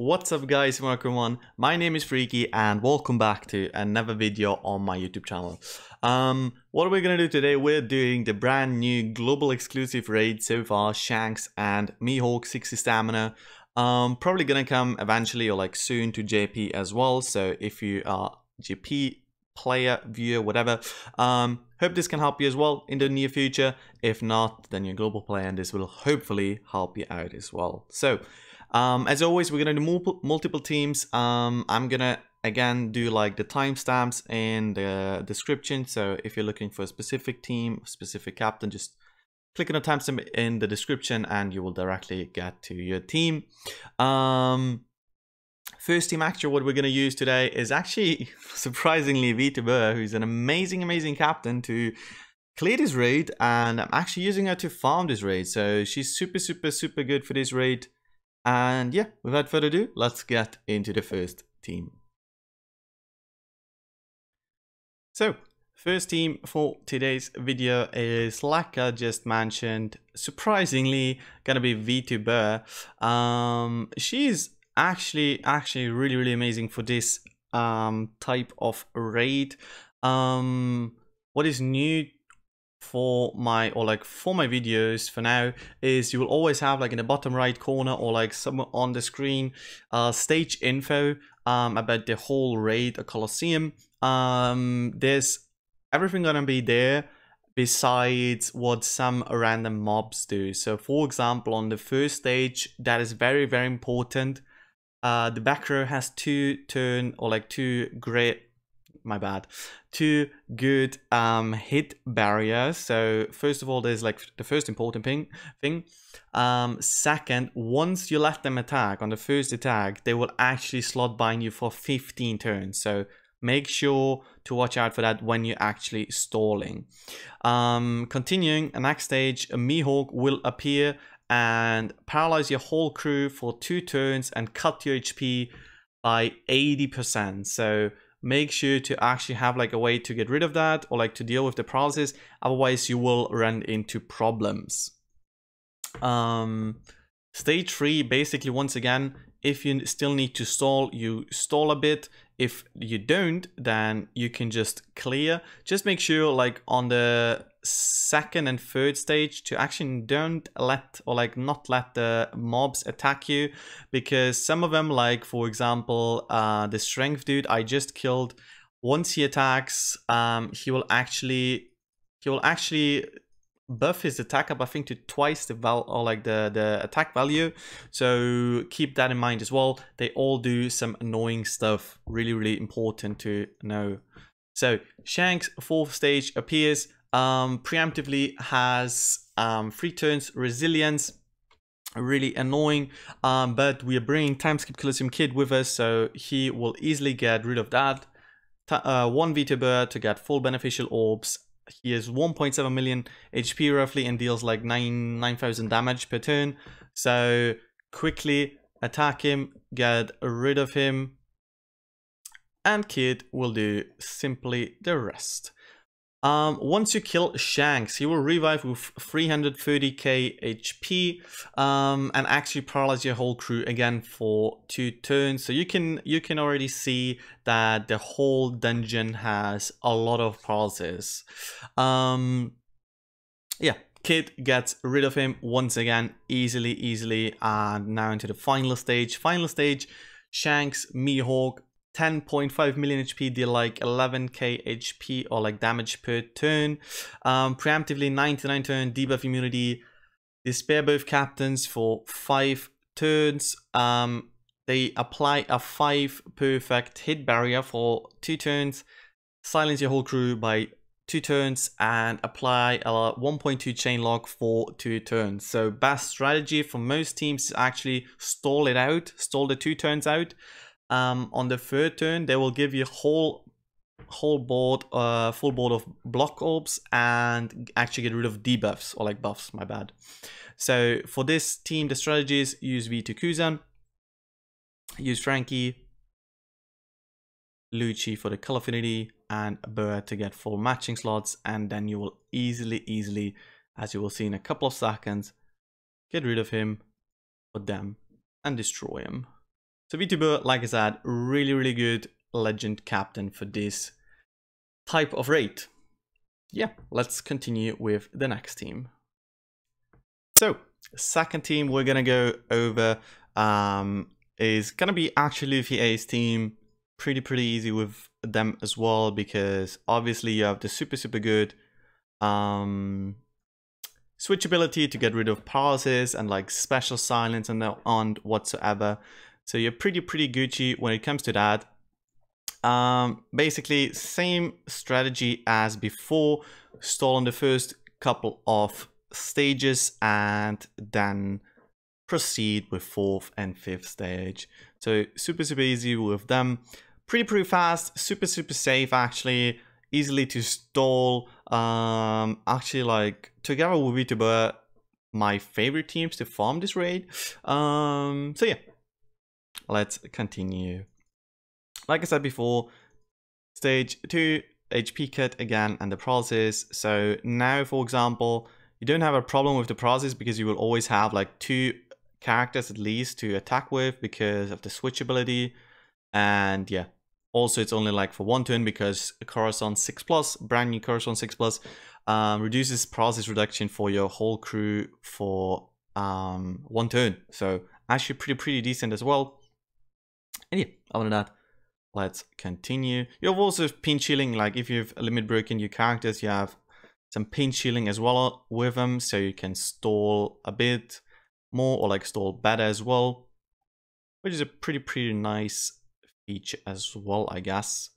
What's up guys, welcome on. My name is Freaky and welcome back to another video on my YouTube channel. What are we gonna do today? We're doing the brand new global exclusive raid so far, Shanks and Mihawk 60 stamina. Probably gonna come eventually or like soon to JP as well. So if you are GP player, viewer, whatever, hope this can help you as well in the near future. If not, then you're a global player and this will hopefully help you out as well. So as always, we're gonna do multiple teams. I'm gonna again do like the timestamps in the description. So if you're looking for a specific team, specific captain, just click on the timestamp in the description and you will directly get to your team. First team actually, what we're gonna use today is actually surprisingly Whitebeard, who's an amazing captain to clear this raid, and I'm actually using her to farm this raid. So she's super good for this raid. And yeah, without further ado, let's get into the first team. So, first team for today's video is, like I just mentioned, surprisingly gonna be Whitebeard. She's actually really amazing for this type of raid. What is new for my videos for now is you will always have like in the bottom right corner or like somewhere on the screen stage info about the whole raid or Colosseum. There's everything gonna be there besides what some random mobs do. So for example, on the first stage, that is very important, the back row has two good hit barriers. So first of all, there's like the first important thing. Second, once you let them attack on the first attack, they will actually slot bind you for 15 turns. So make sure to watch out for that when you're actually stalling. Continuing, the next stage, a Mihawk will appear and paralyze your whole crew for 2 turns and cut your HP by 80%. So make sure to actually have like a way to get rid of that or like to deal with the paralysis, otherwise you will run into problems. Stage 3, basically, once again, if you still need to stall, you stall a bit. If you don't, then you can just clear. Just make sure like on the second and third stage to actually don't let or like not let the mobs attack you, because some of them, like for example the strength dude I just killed, once he attacks he will actually buff his attack up, I think, to twice the the attack value. So keep that in mind as well. They all do some annoying stuff, really important to know. So Shanks 4th stage appears, preemptively has 3 turns resilience, really annoying, but we are bringing Timeskip Colosseum Kid with us, so he will easily get rid of that. 1 Whitebeard to get full beneficial orbs. He has 1.7 million HP roughly and deals like 9,000 damage per turn. So quickly attack him, get rid of him, and Kid will do simply the rest. Once you kill Shanks, he will revive with 330k HP and actually paralyze your whole crew again for 2 turns. So you can already see that the whole dungeon has a lot of paralysis. Yeah, Kid gets rid of him once again easily, and now into the final stage. Shanks, Mihawk, 10.5 million HP, deal like 11k HP or like damage per turn. Preemptively 99 turn, debuff immunity. They spare both captains for 5 turns. They apply a 5 perfect hit barrier for 2 turns. Silence your whole crew by 2 turns and apply a 1.2 chain lock for 2 turns. So best strategy for most teams is actually stall the 2 turns out. On the 3rd turn, they will give you full board of block orbs and actually get rid of debuffs or like buffs, my bad. So for this team, the strategies: use V2 Kuzan, use Frankie, Lucci for the color affinity, and Bear to get full matching slots, and then you will easily, as you will see in a couple of seconds, get rid of him or them and destroy him. So VTuber, like I said, really good legend captain for this type of raid. Yeah, let's continue with the next team. So, second team we're gonna go over is gonna be actually Luffy A's team. Pretty easy with them as well, because obviously you have the super good switch ability to get rid of paralysis and like special silence and on whatsoever. So you're pretty Gucci when it comes to that. Basically same strategy as before, stall on the first couple of stages and then proceed with 4th and 5th stage. So super easy with them, pretty fast, super safe actually, easily to stall. Actually, like together with VTuber, my favorite teams to farm this raid. So yeah, let's continue. Like I said before, stage 2, HP cut again and the paralysis. So now, for example, you don't have a problem with the paralysis because you will always have like 2 characters at least to attack with because of the switch ability. And yeah, also it's only like for 1 turn because Corazon 6+, brand new Corazon 6+, reduces paralysis reduction for your whole crew for 1 turn. So actually pretty decent as well. And yeah, other than that, let's continue. You have also pinch healing, like if you've limit broken your characters, you have some pinch healing as well with them, so you can stall a bit more or like stall better as well, which is a pretty nice feature as well, I guess.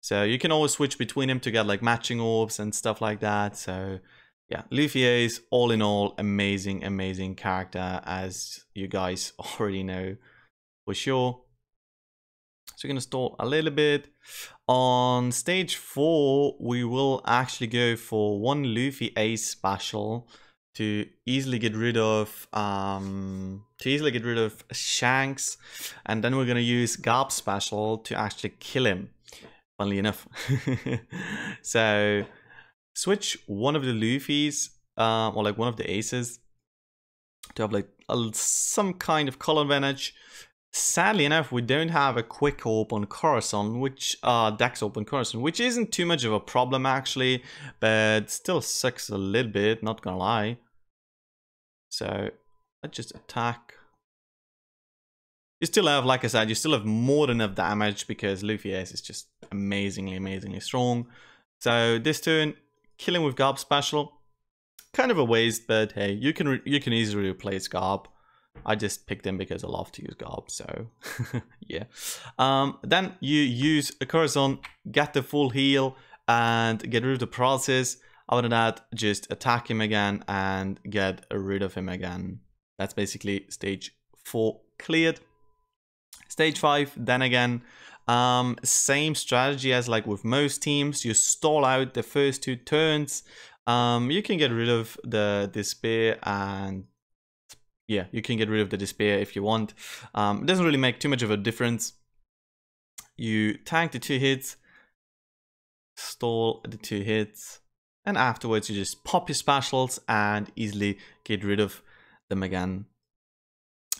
So you can always switch between them to get like matching orbs and stuff like that. So yeah, Luffy is all in all amazing character, as you guys already know for sure. So we're gonna stall a little bit. On stage 4, we will actually go for 1 Luffy Ace special to easily get rid of Shanks, and then we're gonna use Garb special to actually kill him. Funnily enough. So switch one of the Luffys, or like one of the aces, to have like some kind of color advantage. Sadly enough, we don't have a quick orb on Corazon, which Dex orb on Corazon, which isn't too much of a problem actually, but still sucks a little bit, not gonna lie. So let's just attack. You still have, like I said, you still have more than enough damage because Luffy S is just amazingly strong. So this turn, killing with Garb special, kind of a waste, but hey, you can easily replace Garb. I just picked him because I love to use Garb, so yeah. Then you use a Corazon, get the full heal, and get rid of the paralysis. Other than that, just attack him again and get rid of him again. That's basically stage 4 cleared. Stage 5, then again, same strategy as like with most teams. You stall out the first 2 turns. You can get rid of the despair, and yeah, you can get rid of the despair if you want. It doesn't really make too much of a difference. You tank the 2 hits, stall the 2 hits, and afterwards you just pop your specials and easily get rid of them again.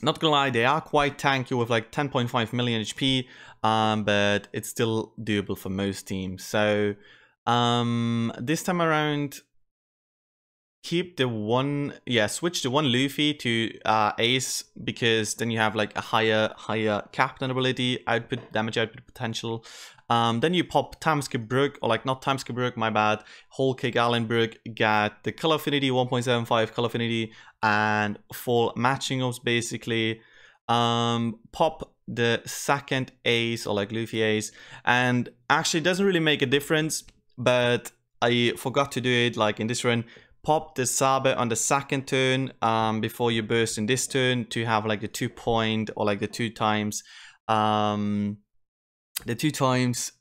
Not gonna lie, they are quite tanky with like 10.5 million HP, but it's still doable for most teams. So this time around, keep the one, switch the 1 Luffy to Ace, because then you have like a higher captain ability, damage output potential. Then you pop Timeskip Brook, or like not Timeskip Brook, my bad, Whole Cake Island Brook, get the color affinity, 1.75 color affinity, and full matching ups basically. Pop the second Ace, or like Luffy Ace, and actually it doesn't really make a difference, but I forgot to do it like in this run. Pop the Saber on the second turn before you burst in this turn to have like the 2 point, or like the 2 times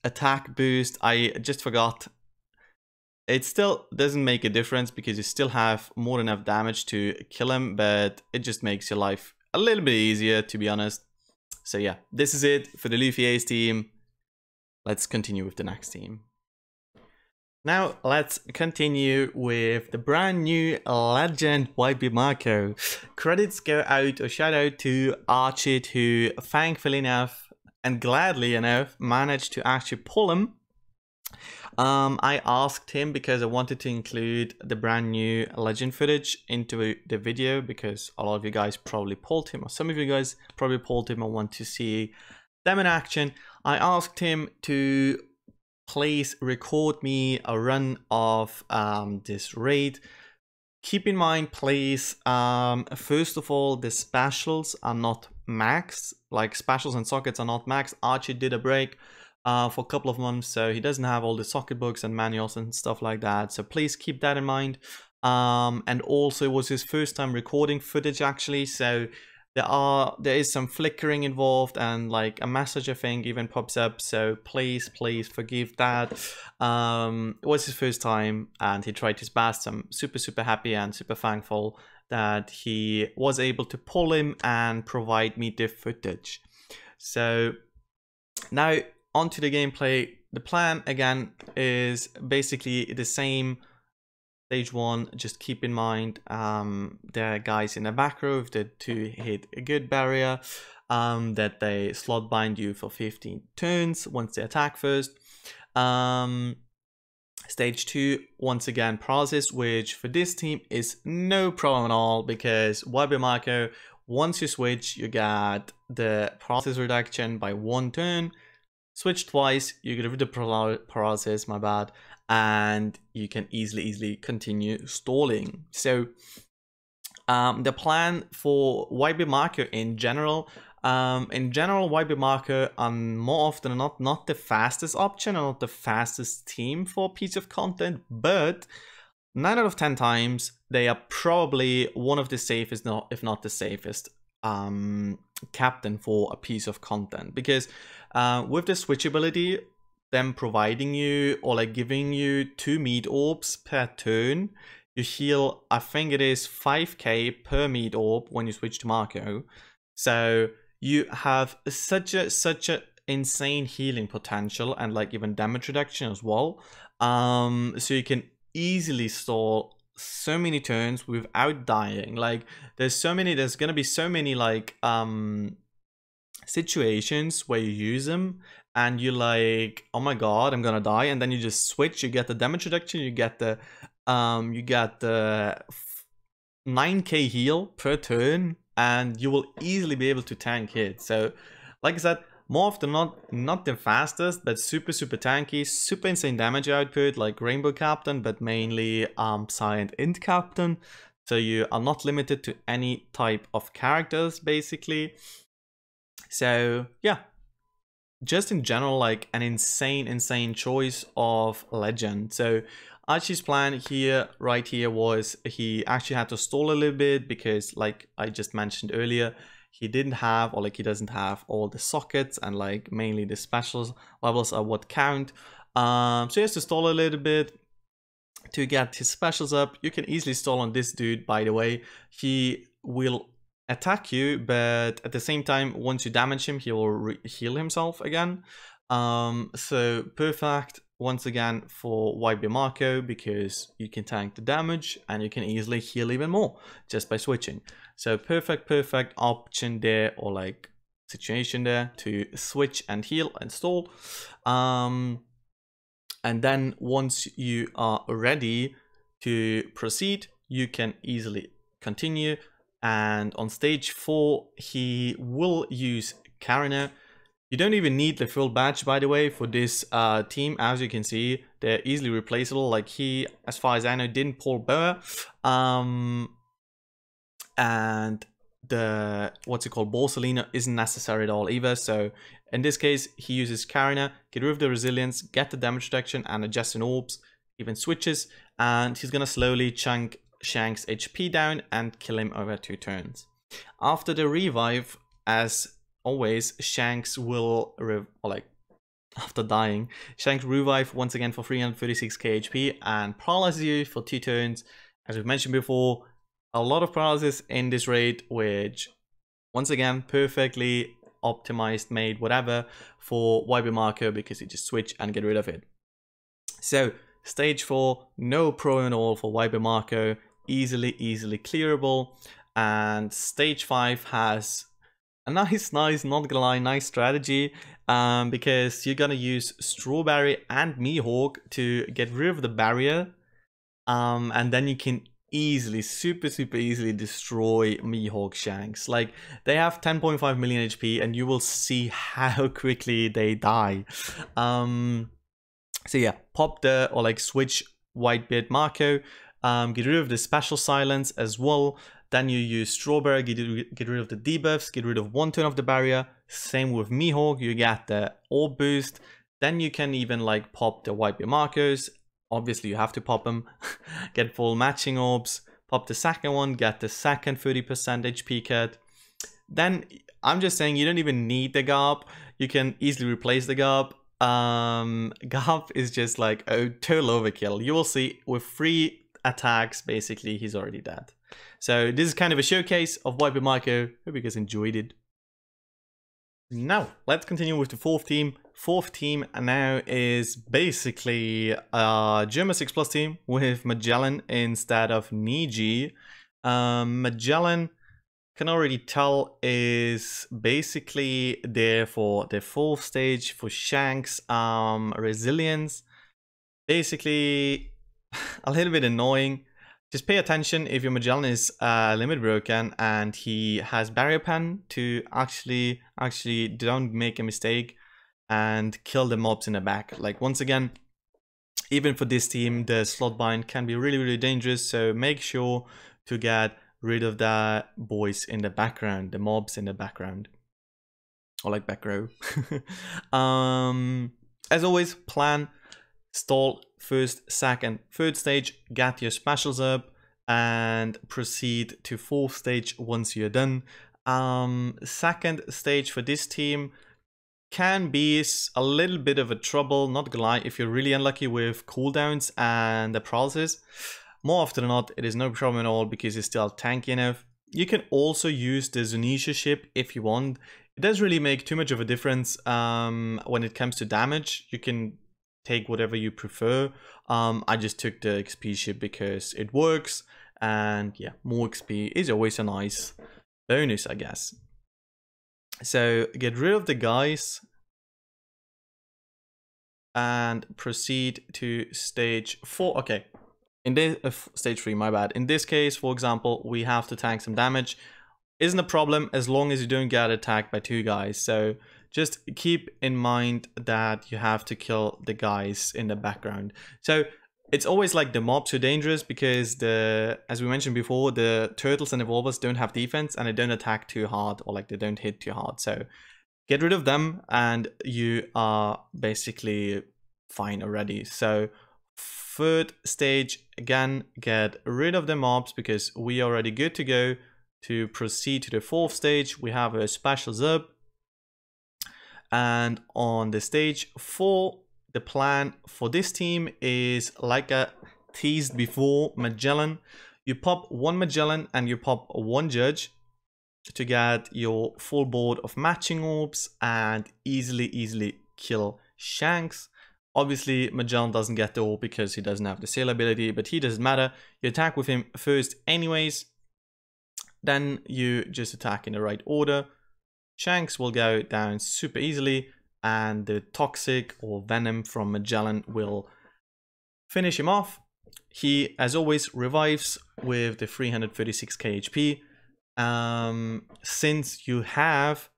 attack boost. I just forgot. It still doesn't make a difference because you still have more than enough damage to kill him, but it just makes your life a little bit easier, to be honest. So yeah, this is it for the Luffy Ace team. Let's continue with the next team. Now let's continue with the brand new legend Whitebeard Marco. Credits go out, or shout out to Archit, who thankfully enough and gladly enough managed to actually pull him. I asked him because I wanted to include the brand new legend footage into the video, because a lot of you guys probably pulled him, or some of you guys probably pulled him and want to see them in action. I asked him to please record me a run of this raid. Keep in mind, please, first of all, the specials are not maxed. Like, specials and sockets are not maxed. Archie did a break for a couple of months, so he doesn't have all the socket books and manuals and stuff like that. So please keep that in mind. And also, it was his first time recording footage actually, so there is some flickering involved, and like a message I think even pops up, so please forgive that. It was his first time and he tried his best. I'm super happy and super thankful that he was able to pull him and provide me the footage. So now onto the gameplay. The plan again is basically the same. Stage 1, just keep in mind there are guys in the back row that to hit a good barrier, that they slot bind you for 15 turns once they attack first. Stage 2, once again, paralysis, which for this team is no problem at all, because Whitebeard Marco, once you switch, you get the paralysis reduction by 1 turn. Switch twice, you get rid of the paralysis, my bad, and you can easily continue stalling. So the plan for Whitebeard Marco in general, Whitebeard Marco are more often than not the fastest option or not the fastest team for a piece of content, but 9 out of 10 times they are probably one of the safest, if not the safest captain for a piece of content, because with the switchability, them providing you or like giving you 2 meat orbs per turn, you heal, I think it is 5k per meat orb when you switch to Marco. So you have such a insane healing potential and like even damage reduction as well. So you can easily stall so many turns without dying. Like there's gonna be so many like situations where you use them and you're like, oh my god, I'm gonna die, and then you just switch, you get the damage reduction, you get the 9k heal per turn, and you will easily be able to tank hit. So like I said, more often not the fastest, but super tanky, super insane damage output like Rainbow Captain, but mainly Silent Int Captain. So you are not limited to any type of characters basically. So yeah, just in general, like an insane choice of legend. So Archie's plan here, right here, was he actually had to stall a little bit because, like I just mentioned earlier, he didn't have, or like he doesn't have all the sockets, and like mainly the specials levels are what count. So he has to stall a little bit to get his specials up. You can easily stall on this dude, by the way. He will attack you, but at the same time, once you damage him, he will heal himself again. So perfect once again for Whitebeard Marco, because you can tank the damage and you can easily heal even more just by switching. So perfect option there, or like situation there to switch and heal and stall. And then once you are ready to proceed, you can easily continue. And on stage 4, he will use Karina. You don't even need the full badge, by the way, for this team. As you can see, they're easily replaceable. Like he, as far as I know, didn't pull Boa. And the, what's it called, Borsalino isn't necessary at all either. So in this case, he uses Karina, get rid of the resilience, get the damage reduction, and adjust in orbs, even switches, and he's gonna slowly chunk Shanks' HP down and kill him over 2 turns. After the revive, as always, Shanks will, after dying, Shanks revive once again for 336k HP and paralyze you for 2 turns. As we've mentioned before, a lot of paralysis in this raid, which once again perfectly optimized, made, whatever, for Whitebeard Marco, because you just switch and get rid of it. So Stage 4, no problem at all for Whitebeard Marco, easily clearable. And stage 5 has a nice, not gonna lie, nice strategy, because you're gonna use Strawberry and Mihawk to get rid of the barrier, and then you can easily, super easily destroy Mihawk Shanks. Like, they have 10.5 million HP, and you will see how quickly they die. So yeah, pop the, or like switch Whitebeard Marco, get rid of the special silence as well. Then you use Strawberry, get rid of the debuffs, get rid of 1 turn of the barrier. Same with Mihawk, you get the orb boost. Then you can even like pop the Whitebeard Marcos. Obviously you have to pop them. Get full matching orbs. Pop the second one, get the second 30% HP cut. Then I'm just saying you don't even need the Garb. You can easily replace the Garb. Garb is just like a total overkill. You will see with 3 attacks, basically he's already dead. So this is kind of a showcase of Whitebeard Marco. Hope you guys enjoyed it. Now let's continue with the fourth team. Fourth team now is basically a Germa 6+ team with Magellan instead of Niji. Magellan, can already tell, is basically there for the 4th stage for Shanks resilience. Basically a little bit annoying. Just pay attention if your Magellan is limit broken and he has barrier pen to actually don't make a mistake and kill the mobs in the back. Like, once again, even for this team, the slot bind can be really dangerous, so make sure to get rid of the boys in the background, the mobs in the background, or like back row. As always, plan, stall, 1st, 2nd, 3rd stage, get your specials up, and proceed to 4th stage once you're done. 2nd stage for this team can be a little bit of a trouble, not gonna lie, if you're really unlucky with cooldowns and the paralysis. More often than not, it is no problem at all because you're still tanky enough. You can also use the Zunisha ship if you want. It doesn't really make too much of a difference when it comes to damage. You can take whatever you prefer. I just took the XP ship because it works, and yeah, more XP is always a nice bonus, I guess. So get rid of the guys and proceed to stage 4. Okay, in this stage 3, my bad. In this case, for example, we have to tank some damage. Isn't a problem as long as you don't get attacked by 2 guys. So just keep in mind that you have to kill the guys in the background. So it's always like the mobs are dangerous because as we mentioned before, the turtles and evolvers don't have defense and they don't attack too hard, or like they don't hit too hard. So get rid of them and you are basically fine already. So 3rd stage, again, get rid of the mobs because we are already good to go. To proceed to the 4th stage, we have a specials up. And on the stage 4, the plan for this team is, like I teased before, Magellan. You pop 1 Magellan and you pop 1 Judge to get your full board of matching orbs and easily kill Shanks. Obviously, Magellan doesn't get the orb because he doesn't have the sail ability, but he doesn't matter. You attack with him first anyways. Then you just attack in the right order. Shanks will go down super easily, and the Toxic or Venom from Magellan will finish him off. He, as always, revives with the 336k HP. Since you have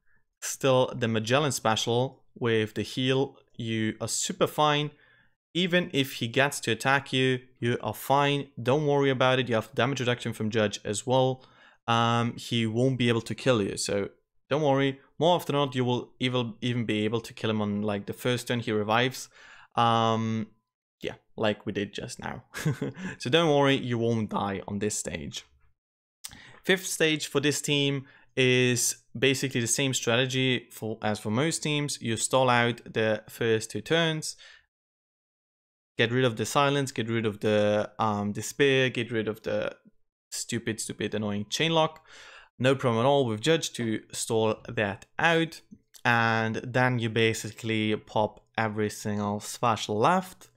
still the Magellan special with the heal, you are super fine. Even if he gets to attack you, you are fine. Don't worry about it. You have damage reduction from Judge as well. He won't be able to kill you, so don't worry. More often than not, you will even be able to kill him on like the 1st turn he revives. Yeah, like we did just now. So don't worry, you won't die on this stage. 5th stage for this team is basically the same strategy as for most teams. You stall out the first 2 turns. Get rid of the silence, get rid of the despair, get rid of the stupid annoying chain lock. No problem at all with Judge to stall that out, and then you basically pop every single special left.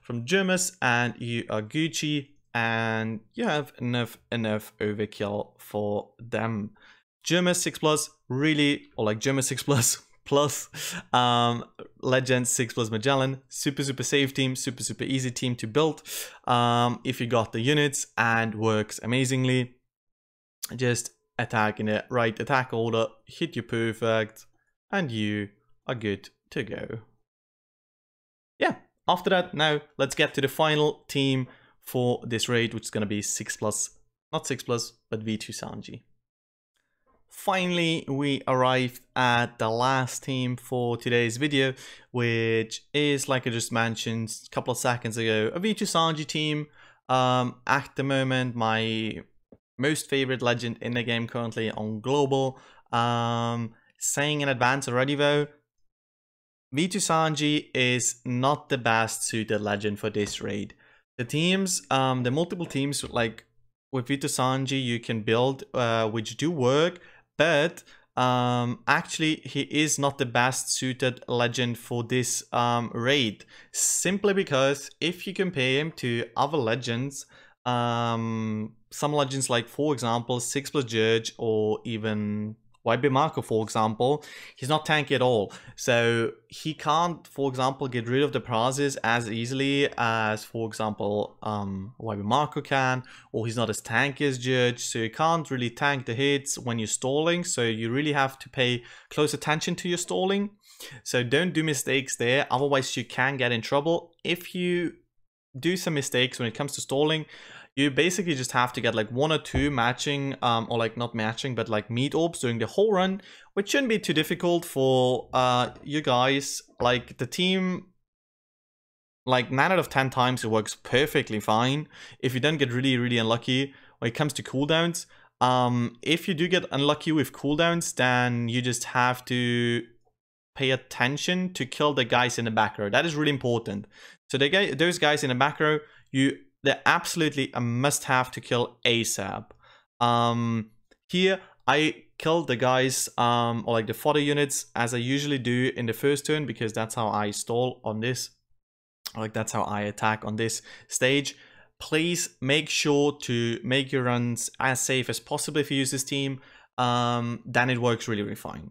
from Germas, and you are Gucci, and you have enough overkill for them. Germas 6+, really, or like Germas 6+, plus Legend 6+ Magellan, super safe team, super easy team to build if you got the units, and works amazingly. Just attack in the right attack order, hit you perfect, and you are good to go. Yeah, after that, now let's get to the final team for this raid, which is going to be 6+, not 6+, but V2 Sanji. Finally, we arrived at the last team for today's video, which is, like I just mentioned a couple of seconds ago, a V2 Sanji team. At the moment, my most favorite legend in the game currently on global. Saying in advance already though, V2 Sanji is not the best suited legend for this raid. The teams, the multiple teams, like with V2 Sanji you can build, which do work, but actually he is not the best suited legend for this raid, simply because if you compare him to other legends, some legends like, for example, 6+ Judge, or even Whitebeard Marco, for example, he's not tanky at all. So he can't, for example, get rid of the prizes as easily as, for example, Whitebeard Marco can, or he's not as tanky as Judge, so you can't really tank the hits when you're stalling, so you really have to pay close attention to your stalling. So don't do mistakes there, otherwise you can get in trouble. If you do some mistakes when it comes to stalling, you basically just have to get like 1 or 2 matching, or like not matching, but like meat orbs during the whole run, which shouldn't be too difficult for you guys. Like the team, like 9 out of 10 times it works perfectly fine if you don't get really unlucky when it comes to cooldowns. If you do get unlucky with cooldowns, then you just have to pay attention to kill the guys in the back row. That is really important. So those guys in the back row, they're absolutely a must-have to kill ASAP. Here, I killed the guys, or like the fodder units, as I usually do in the first turn, because that's how I stall on this. Like, that's how I attack on this stage. Please make sure to make your runs as safe as possible if you use this team. Then it works really fine.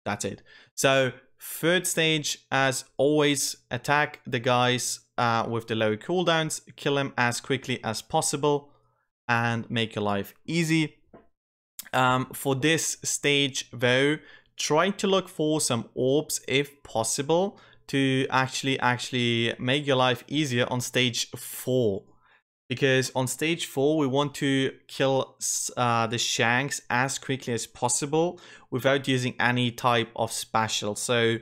That's it. So, third stage, as always, attack the guys with the low cooldowns, kill them as quickly as possible, and make your life easy. For this stage though, try to look for some orbs if possible to actually make your life easier on stage 4. Because on stage 4 we want to kill the Shanks as quickly as possible without using any type of special. So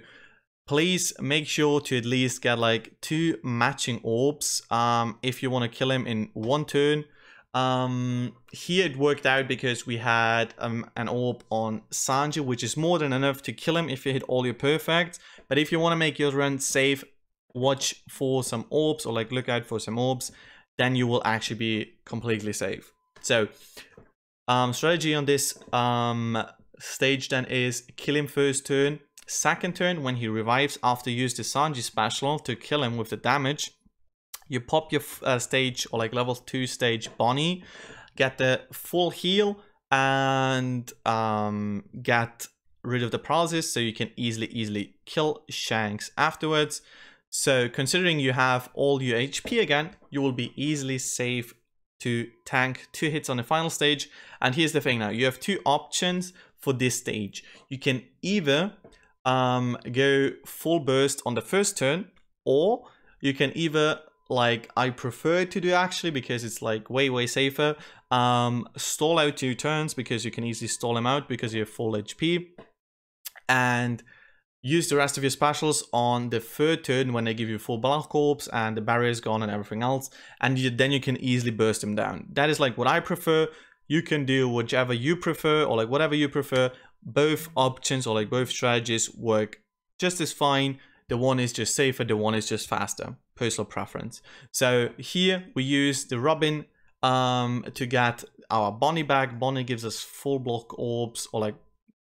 please make sure to at least get like 2 matching orbs if you want to kill him in 1 turn. Here it worked out because we had an orb on Sanji, which is more than enough to kill him if you hit all your perfects. But if you want to make your run safe, watch for some orbs, or like look out for some orbs, then you will actually be completely safe. So strategy on this stage then is kill him first turn. Second turn, when he revives after you use the Sanji special to kill him with the damage, you pop your stage, or like level 2 stage Bonnie, get the full heal, and get rid of the prizes so you can easily kill Shanks afterwards. So considering you have all your HP again, you will be easily safe to tank 2 hits on the final stage. And here's the thing now, you have 2 options for this stage. You can either go full burst on the first turn, or you can either, like I prefer to do actually, because it's like way safer, stall out 2 turns, because you can easily stall him out because you have full HP, and use the rest of your specials on the 3rd turn when they give you full block orbs and the barrier is gone and everything else, and then you can easily burst him down. That is like what I prefer. You can do whichever you prefer, or like whatever you prefer. Both options, or like both strategies, work just as fine. The one is just safer, the one is just faster. Personal preference. So here we use the Robin to get our Bonnie back. Bonnie gives us full block orbs, or like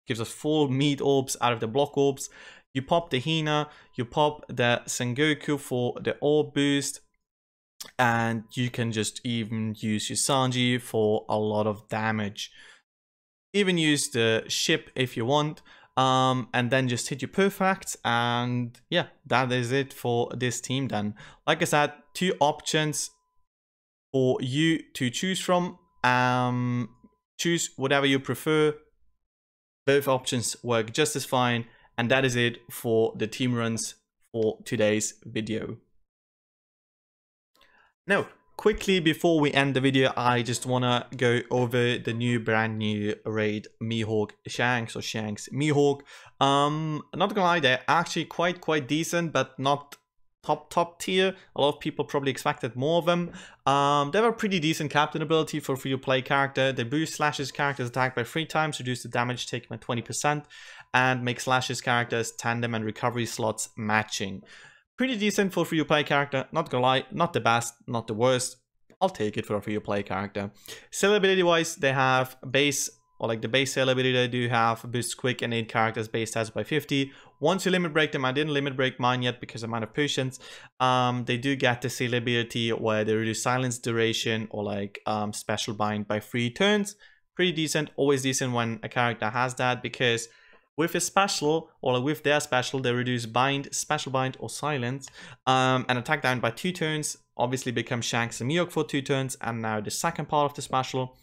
gives us full meat orbs out of the block orbs. You pop the Hina, you pop the Sengoku for the orb boost, and you can just even use your Sanji for a lot of damage. Even use the ship if you want, and then just hit your perfects, and yeah, that is it for this team then. Like I said, 2 options for you to choose from. Choose whatever you prefer. Both options work just as fine, and that is it for the team runs for today's video. Now, quickly before we end the video, I just wanna go over the brand new raid Mihawk Shanks, or Shanks Mihawk. Not gonna lie, they're actually quite decent, but not top tier. A lot of people probably expected more of them. They have a pretty decent captain ability for free-to-play character. They boost Slash's character's attack by 3 times, reduce the damage taken by 20%, and make Slash's character's tandem and recovery slots matching. Pretty decent for a free-to-play character, not gonna lie, not the best, not the worst. I'll take it for a free-to-play character. Sail ability wise, they have base, or like the base sail ability they do have, boosts quick and aid characters base stats by 50. Once you limit break them, I didn't limit break mine yet because I'm out of potions. They do get the sail ability where they reduce silence duration, or like special bind by 3 turns. Pretty decent, always decent when a character has that, because with a special, or with their special, they reduce bind, special bind, or silence, and attack down by 2 turns. Obviously become Shanks and Mihawk for 2 turns. And now the second part of the special.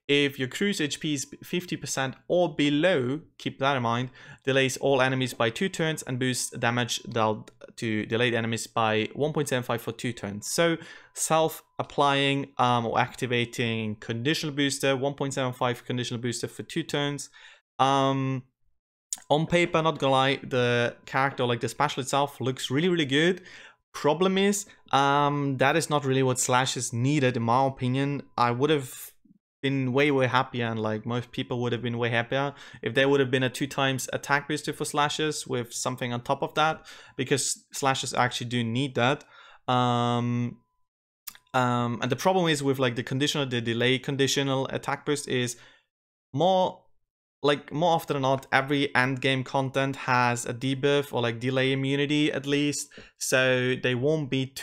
If your crew's HP is 50% or below, keep that in mind, delays all enemies by 2 turns and boosts damage dealt to delayed enemies by 1.75 for 2 turns. So self-applying or activating conditional booster, 1.75 conditional booster for 2 turns. On paper, not gonna lie, the character, like the special itself, looks really good. Problem is, that is not really what Slash is needed, in my opinion. I would have been way happier, and like most people would have been way happier if there would have been a 2 times attack booster for Slashes with something on top of that, because Slashes actually do need that. And the problem is with like the delay conditional attack boost is more often than not, every end game content has a debuff or like delay immunity at least, so they won't be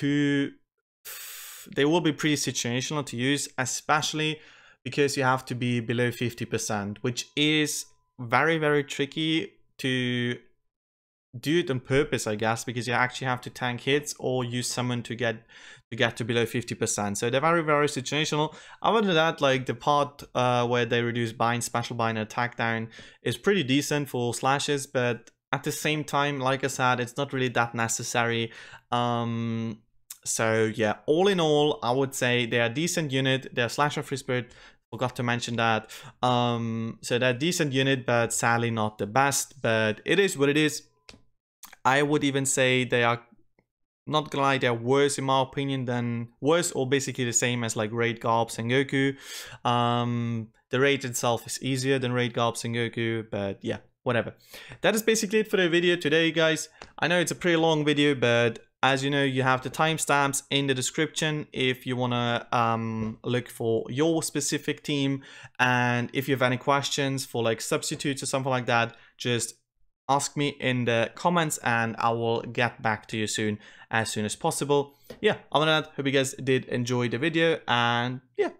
they will be pretty situational to use, especially because you have to be below 50%, which is very tricky to do it on purpose, I guess, because you actually have to tank hits or use summon to get to below 50%. So they're very situational. Other than that, like the part where they reduce bind, special bind, and attack down is pretty decent for Slashes, but at the same time, like I said, it's not really that necessary. So yeah, all in all, I would say they're a decent unit. They're Slasher Free Spirit, forgot to mention that. So they're a decent unit, but sadly not the best, but it is what it is. I would even say they are, not gonna lie, they're worse in my opinion than, worse or basically the same as like Raid Garb Sengoku. The raid itself is easier than Raid Garb Sengoku, but yeah, whatever. That is basically it for the video today, guys. I know it's a pretty long video, but as you know, you have the timestamps in the description if you wanna look for your specific team, and if you have any questions for like substitutes or something like that, just ask me in the comments and I will get back to you as soon as possible. Yeah, other than that, hope you guys did enjoy the video, and yeah,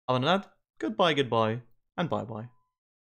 other than that, goodbye, and bye-bye.